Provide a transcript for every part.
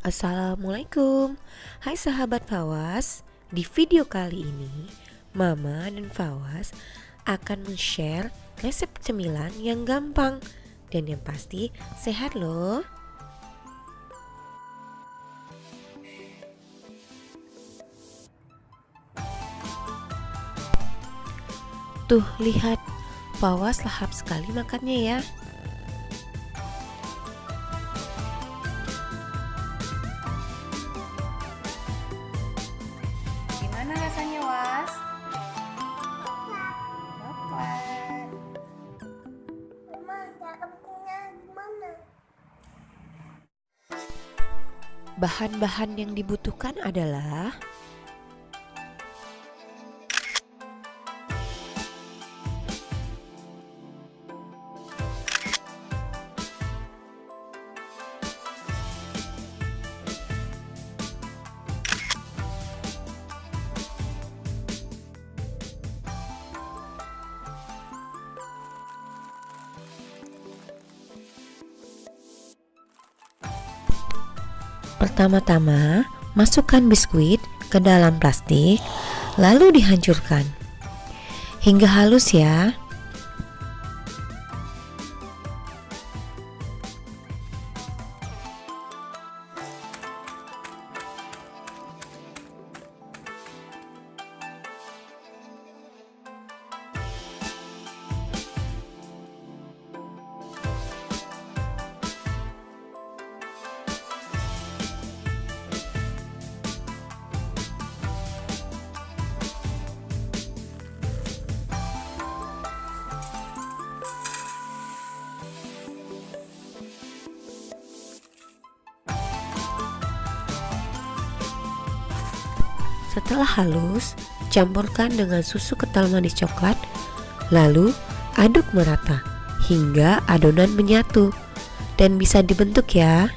Assalamualaikum. Hai sahabat Fawas. Di video kali ini Mama dan Fawas akan men-share resep cemilan yang gampang dan yang pasti sehat loh. Tuh lihat, Fawas lahap sekali makannya ya. Gimana rasanya, Was? Coklat. Mama, cara bikinnya gimana? Bahan-bahan yang dibutuhkan adalah pertama-tama masukkan biskuit ke dalam plastik, lalu dihancurkan hingga halus ya. Setelah halus, campurkan dengan susu kental manis coklat, lalu aduk merata hingga adonan menyatu dan bisa dibentuk ya.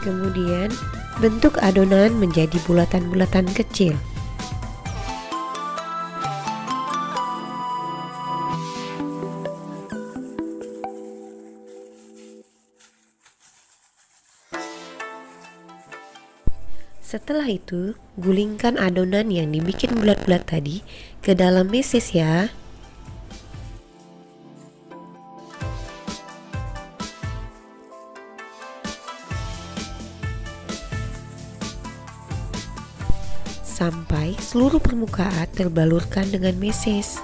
Kemudian bentuk adonan menjadi bulatan-bulatan kecil. Setelah itu, gulingkan adonan yang dibikin bulat-bulat tadi ke dalam meses ya. Sampai seluruh permukaan terbalurkan dengan meses.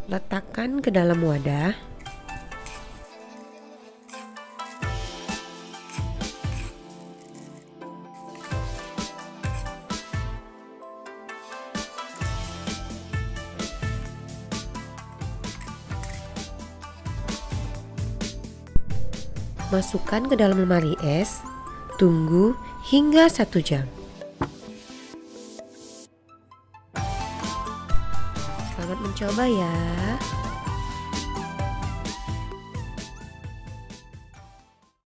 Letakkan ke dalam wadah. Masukkan ke dalam lemari es. Tunggu hingga 1 jam. Selamat mencoba ya.